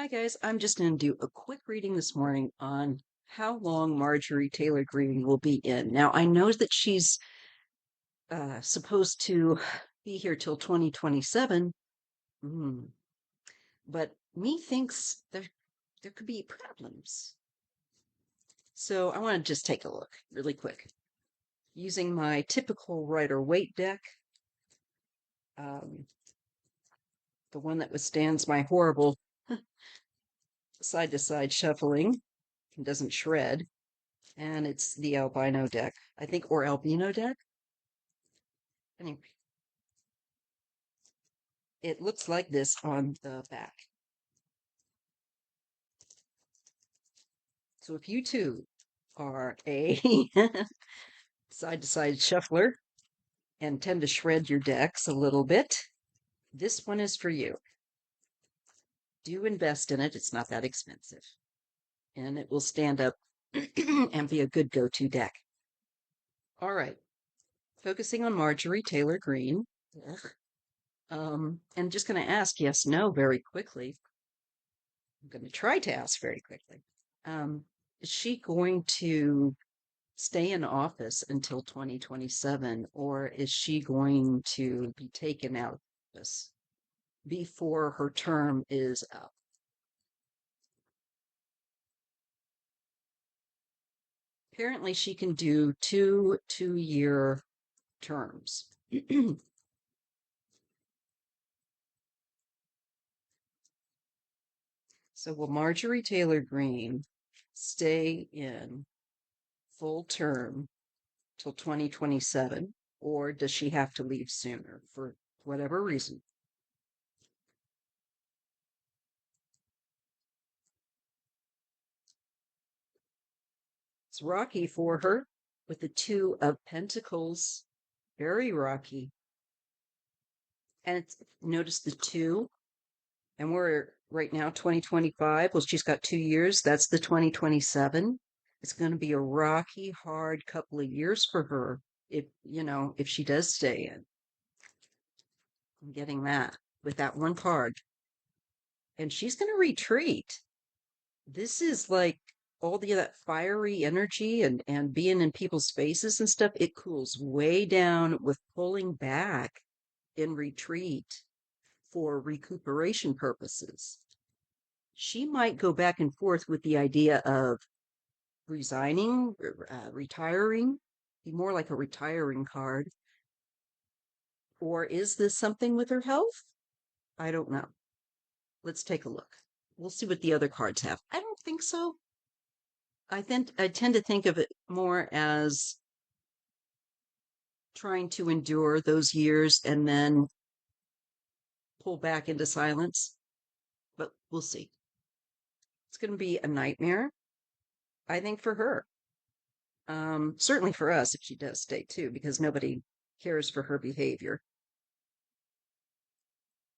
Hi, guys. I'm just going to do a quick reading this morning on how long Marjorie Taylor Greene will be in. Now, I know that she's supposed to be here till 2027, but me thinks there could be problems. So I want to just take a look really quick. Using my typical Rider-Waite deck, the one that withstands my horrible side-to-side shuffling and doesn't shred. And it's the albino deck, I think, or albino deck. Anyway, it looks like this on the back. So if you too are a side-to-side shuffler and tend to shred your decks a little bit, this one is for you. Do invest in it. It's not that expensive. And it will stand up and be a good go-to deck. All right. Focusing on Marjorie Taylor Greene. And just going to ask yes, no very quickly. I'm going to try to ask very quickly. Is she going to stay in office until 2027, or is she going to be taken out of office before her term is up? Apparently, she can do two-year terms. So will Marjorie Taylor Greene stay in full term till 2027, or does she have to leave sooner for whatever reason? It's rocky for her with the Two of Pentacles, very rocky. And it's, notice the two, and we're right now 2025. Well, she's got 2 years. That's the 2027. It's going to be a rocky, hard couple of years for her if she does stay in. I'm getting that with that one card. And she's going to retreat. This is like all that fiery energy and being in people's faces and stuff. It cools way down with pulling back in retreat for recuperation purposes. She might go back and forth with the idea of resigning, retiring, be more like a retiring card. Or is this something with her health? I don't know. Let's take a look. We'll see what the other cards have. I don't think so. I tend to think of it more as trying to endure those years and then pull back into silence. But we'll see. It's going to be a nightmare, I think, for her. Certainly for us if she does stay too, because nobody cares for her behavior.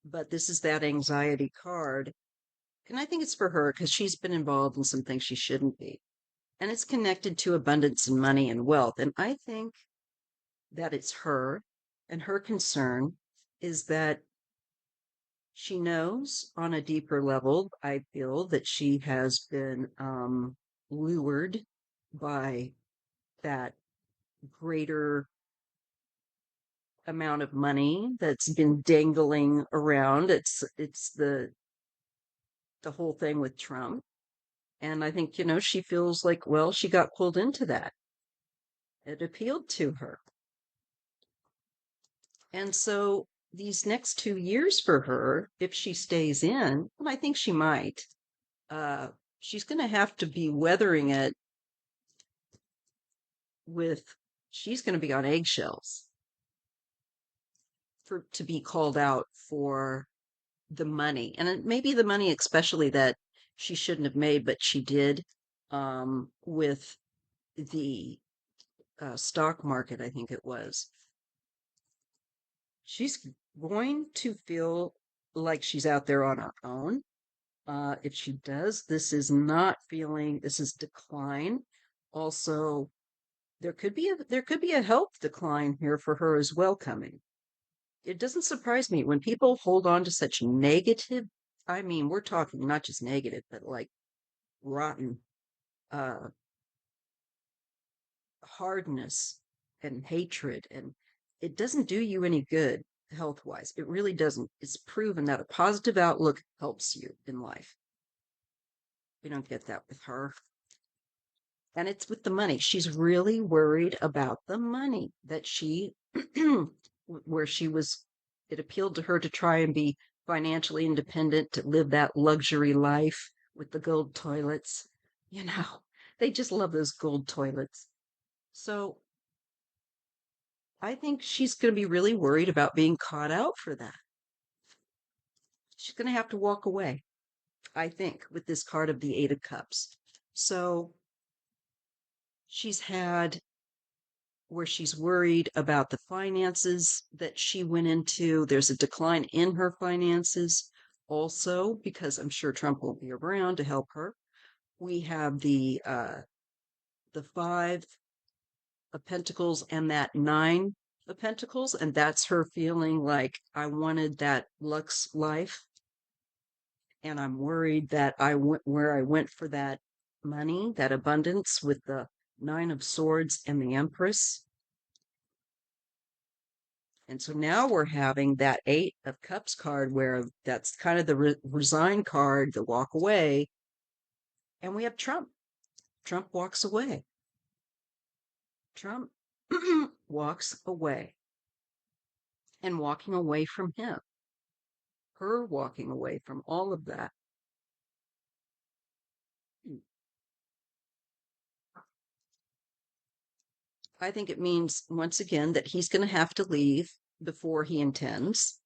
But this is that anxiety card. And I think it's for her because she's been involved in some things she shouldn't be. And it's connected to abundance and money and wealth. And I think that it's her, and her concern is that she knows on a deeper level, I feel, that she has been lured by that greater amount of money that's been dangling around. It's the whole thing with Trump. And I think, she feels like, well, she got pulled into that. It appealed to her. And so these next 2 years for her, if she stays in, and I think she might, she's going to have to be weathering it she's going to be on eggshells to be called out for the money. And it may be the money especially that she shouldn't have made, but she did with the stock market, I think it was. She's going to feel like she's out there on her own. If she does, this is decline. Also, there could be a health decline here for her as well coming. It doesn't surprise me when people hold on to such negative I mean, we're talking not just negative, but like rotten uh, hardness and hatred. And it doesn't do you any good health wise. It really doesn't. It's proven that a positive outlook helps you in life. We don't get that with her. And it's with the money. She's really worried about the money that where she was, it appealed to her to try and be financially independent, to live that luxury life with the gold toilets. You know, they just love those gold toilets. So I think she's going to be really worried about being caught out for that. She's going to have to walk away, I think, with this card of the Eight of Cups. So she's had where she's worried about the finances that she went into. There's a decline in her finances also because I'm sure Trump won't be around to help her. We have the Five of Pentacles and that Nine of Pentacles, and that's her feeling like I wanted that luxe life, and I'm worried that I went where I went for that money, that abundance with the Nine of Swords and the Empress. And so now we're having that Eight of Cups card where that's kind of the resign card, the walk away. And we have Trump. Trump walks away. Trump walks away and walking away from him, her walking away from all of that. I think it means, once again, that he's going to have to leave before he intends,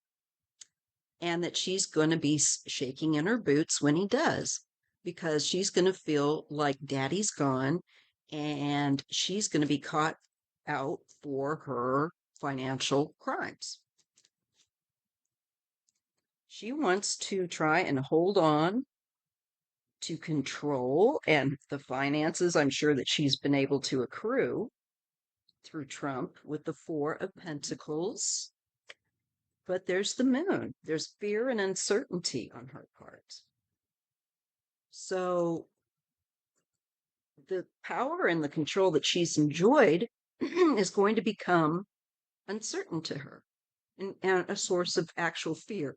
and that she's going to be shaking in her boots when he does, because she's going to feel like daddy's gone and she's going to be caught out for her financial crimes. She wants to try and hold on to control and the finances I'm sure that she's been able to accrue through Trump with the Four of Pentacles. But there's the moon. There's fear and uncertainty on her part. So the power and the control that she's enjoyed is going to become uncertain to her, and a source of actual fear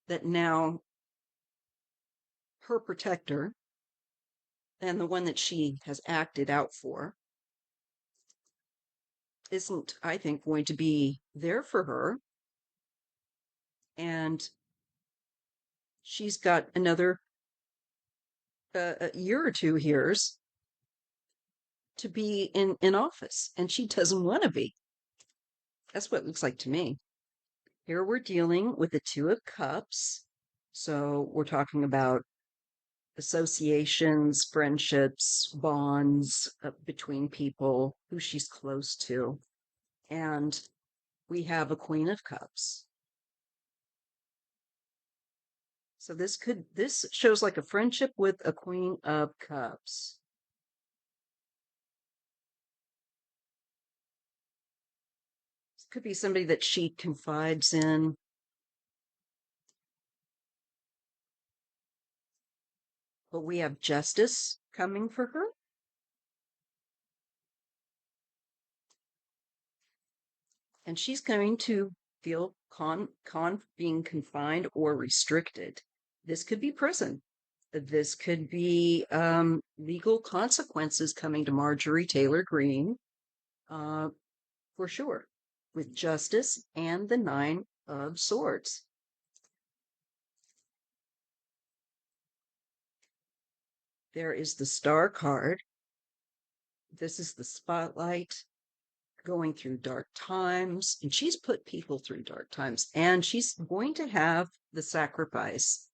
that now her protector and the one that she has acted out for isn't, I think, going to be there for her. And she's got another a year or 2 years to be in office, and she doesn't want to be. That's what it looks like to me. Here we're dealing with the Two of Cups. So we're talking about associations, friendships, bonds between people who she's close to. And we have a Queen of Cups. So this shows like a friendship with a Queen of Cups. This could be somebody that she confides in. But we have justice coming for her. And she's going to feel being confined or restricted. This could be prison. This could be legal consequences coming to Marjorie Taylor Greene, for sure, with justice and the Nine of Swords. There is the Star card. This is the spotlight going through dark times, and she's put people through dark times, and she's going to have the sacrifice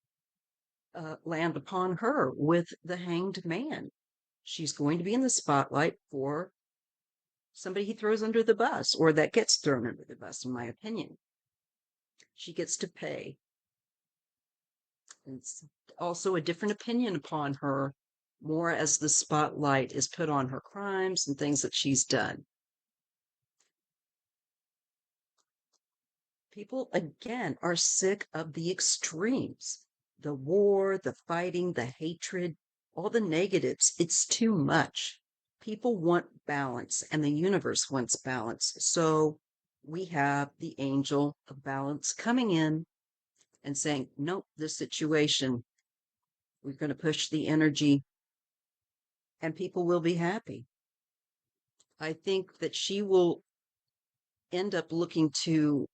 land upon her with the Hanged Man. She's going to be in the spotlight for somebody he throws under the bus, or that gets thrown under the bus, in my opinion. She gets to pay. It's also a different opinion upon her, more as the spotlight is put on her crimes and things that she's done. People, again, are sick of the extremes. the war, the fighting, the hatred, all the negatives. It's too much. People want balance, and the universe wants balance. So we have the angel of balance coming in and saying, nope, this situation, we're going to push the energy and people will be happy. I think that she will end up looking to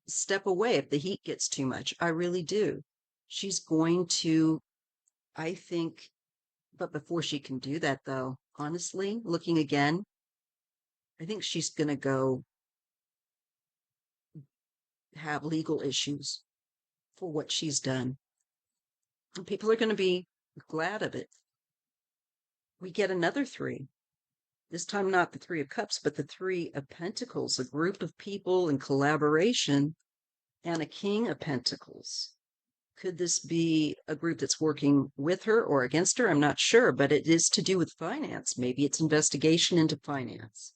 step away if the heat gets too much. I really do. She's going to, I think, but before she can do that, though, honestly, looking again, I think she's going to go have legal issues for what she's done. And people are going to be glad of it. We get another three. This time, not the Three of Cups, but the Three of Pentacles, a group of people in collaboration, and a King of Pentacles. Could this be a group that's working with her or against her? I'm not sure, but it is to do with finance. Maybe it's investigation into finance.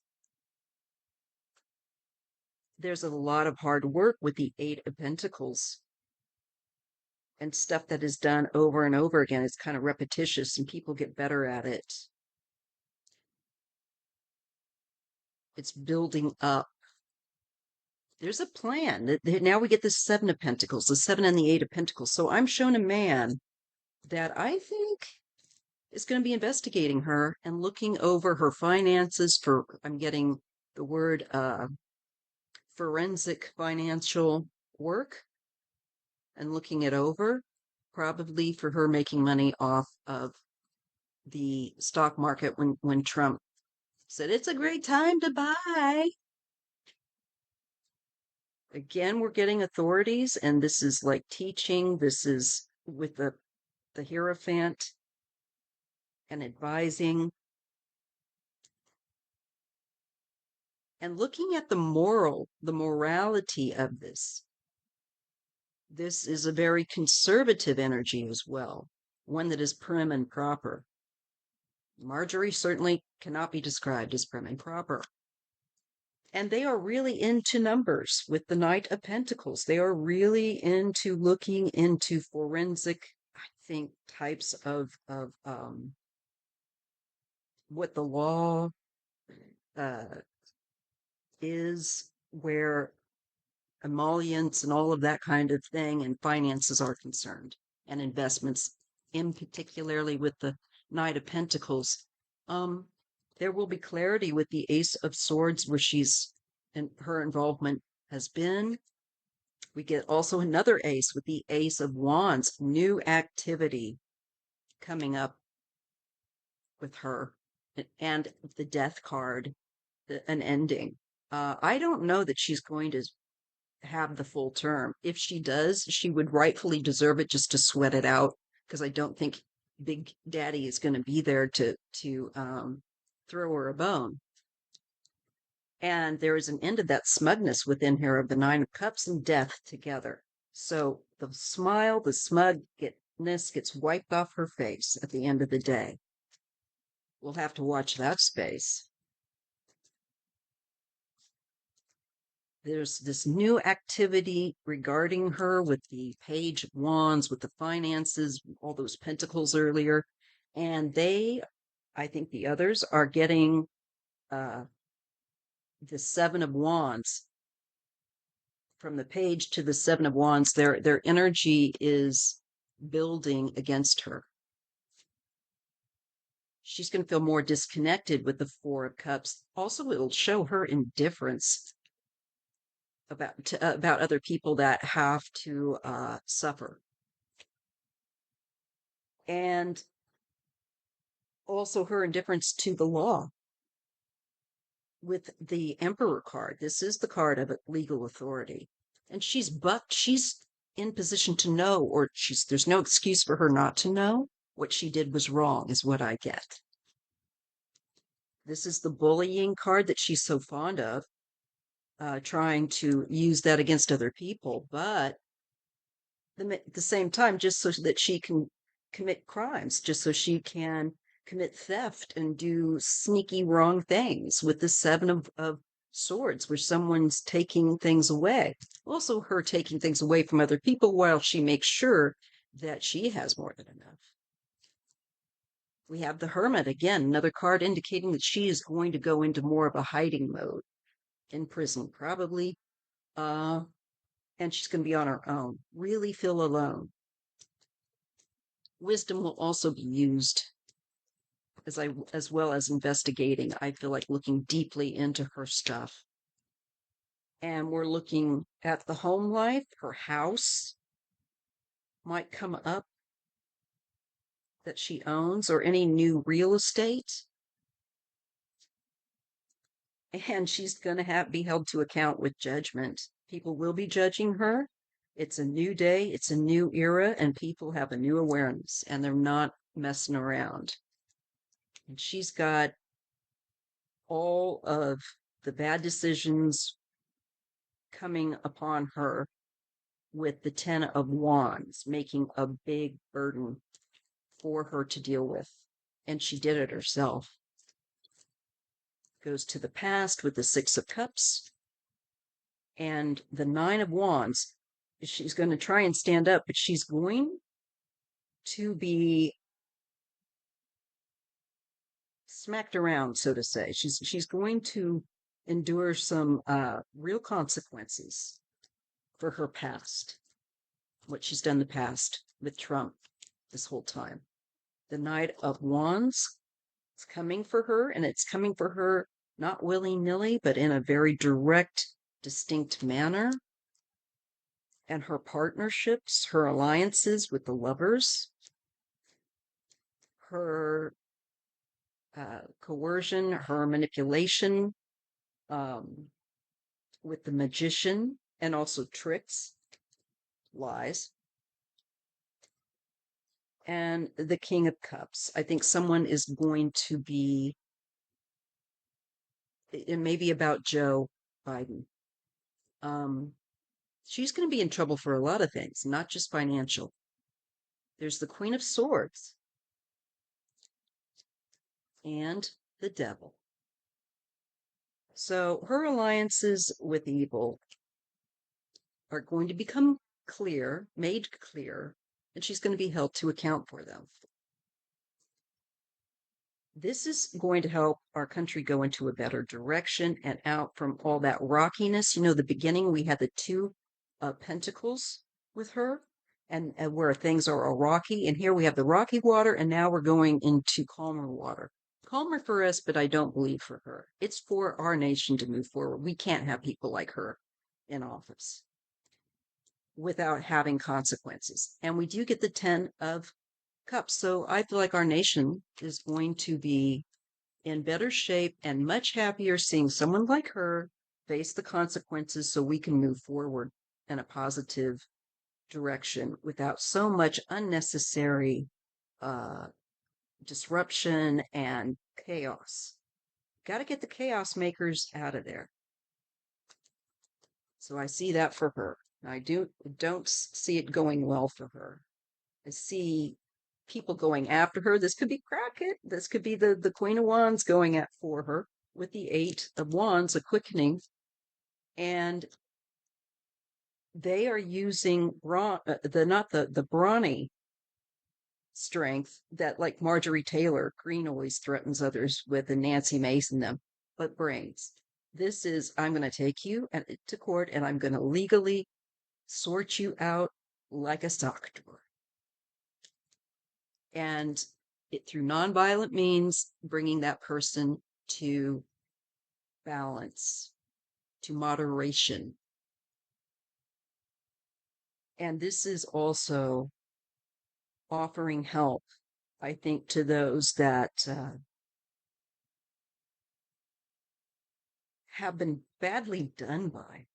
There's a lot of hard work with the Eight of Pentacles and stuff that is done over and over again. It's kind of repetitious and people get better at it. It's building up. There's a plan. Now we get the Seven of Pentacles, the Seven and the Eight of Pentacles. So I'm shown a man that I think is going to be investigating her and looking over her finances for, I'm getting the word forensic financial work and looking it over, probably for her making money off of the stock market when Trump said it's a great time to buy. Again, we're getting authorities, and this is like teaching. This is with the Hierophant and advising. And looking at the morality of this. This is a very conservative energy as well, one that is prim and proper. Marjorie certainly cannot be described as prim and proper. And they are really into numbers with the Knight of Pentacles. They are really into looking into forensic, I think, types of what the law is, where emollients and all of that kind of thing and finances are concerned, and investments, in particularly with the Knight of Pentacles. There will be clarity with the Ace of Swords, where she's and her involvement has been. We get also another ace with the Ace of Wands, new activity coming up with her, and the Death card, an ending. I don't know that she's going to have the full term. If she does, she would rightfully deserve it just to sweat it out, because I don't think Big Daddy is going to be there to throw her a bone. And there is an end of that smugness within her of the Nine of Cups and Death together. So the smile, the smugness gets wiped off her face at the end of the day. We'll have to watch that space. There's this new activity regarding her with the Page of Wands, with the finances, all those pentacles earlier. And they, I think the others, are getting the Seven of Wands. From the Page to the Seven of Wands, their energy is building against her. She's going to feel more disconnected with the Four of Cups. Also, it'll show her indifference about other people that have to suffer. And also her indifference to the law. With the Emperor card, this is the card of legal authority. And she's in position to know, or there's no excuse for her not to know. What she did was wrong, is what I get. This is the bullying card that she's so fond of, trying to use that against other people, but at the same time, just so that she can commit crimes, just so she can commit theft and do sneaky wrong things with the Seven of Swords, where someone's taking things away. Also, her taking things away from other people while she makes sure that she has more than enough. We have the Hermit again, another card indicating that she is going to go into more of a hiding mode in prison, probably. And she's going to be on her own, really feel alone. Wisdom will also be used as well as investigating. I feel like looking deeply into her stuff. And we're looking at the home life. Her house might come up that she owns, or any new real estate. And she's going to be held to account with judgment. People will be judging her. It's a new day, it's a new era, and people have a new awareness, and they're not messing around. And she's got all of the bad decisions coming upon her with the Ten of Wands, making a big burden for her to deal with. And she did it herself. Goes to the past with the Six of Cups and the Nine of Wands. She's going to try and stand up, but she's going to be smacked around, so to say. She's going to endure some real consequences for her past, what she's done in the past with Trump this whole time. The Knight of Wands is coming for her, and it's coming for her not willy-nilly, but in a very direct, distinct manner. And her partnerships, her alliances with the lovers, her coercion, her manipulation with the magician, and also tricks, lies. And the King of Cups. I think someone is going to be, it may be about Joe Biden. She's going to be in trouble for a lot of things, not just financial. There's the Queen of Swords and the Devil. So her alliances with evil are going to become clear, made clear, and she's going to be held to account for them. This is going to help our country go into a better direction and out from all that rockiness. You know, the beginning, we had the Two of Pentacles with her, and where things are all rocky. And here we have the rocky water, and now we're going into calmer water. Calmer for us, but I don't believe for her. It's for our nation to move forward. We can't have people like her in office without having consequences. And we do get the Ten of Cups. So I feel like our nation is going to be in better shape and much happier seeing someone like her face the consequences so we can move forward in a positive direction without so much unnecessary disruption and chaos. Got to get the chaos makers out of there. So I see that for her. I don't see it going well for her. I see people going after her. This could be BlackCat. This could be the Queen of Wands going at for her with the Eight of Wands, a quickening. And they are using the brawny strength that, like Marjorie Taylor Greene always threatens others with, and Nancy Mason them, but brains. This is, I'm going to take you to court, and I'm going to legally sort you out like a sock drawer. And through nonviolent means, bringing that person to balance, to moderation. And this is also offering help, I think, to those that have been badly done by.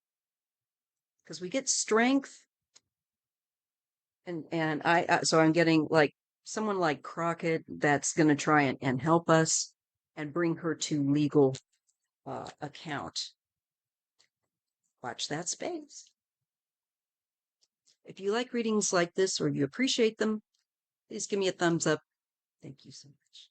Because we get strength, and so I'm getting like someone like Crockett that's going to try and help us and bring her to legal account. Watch that space. If you like readings like this or you appreciate them, please give me a thumbs up. Thank you so much.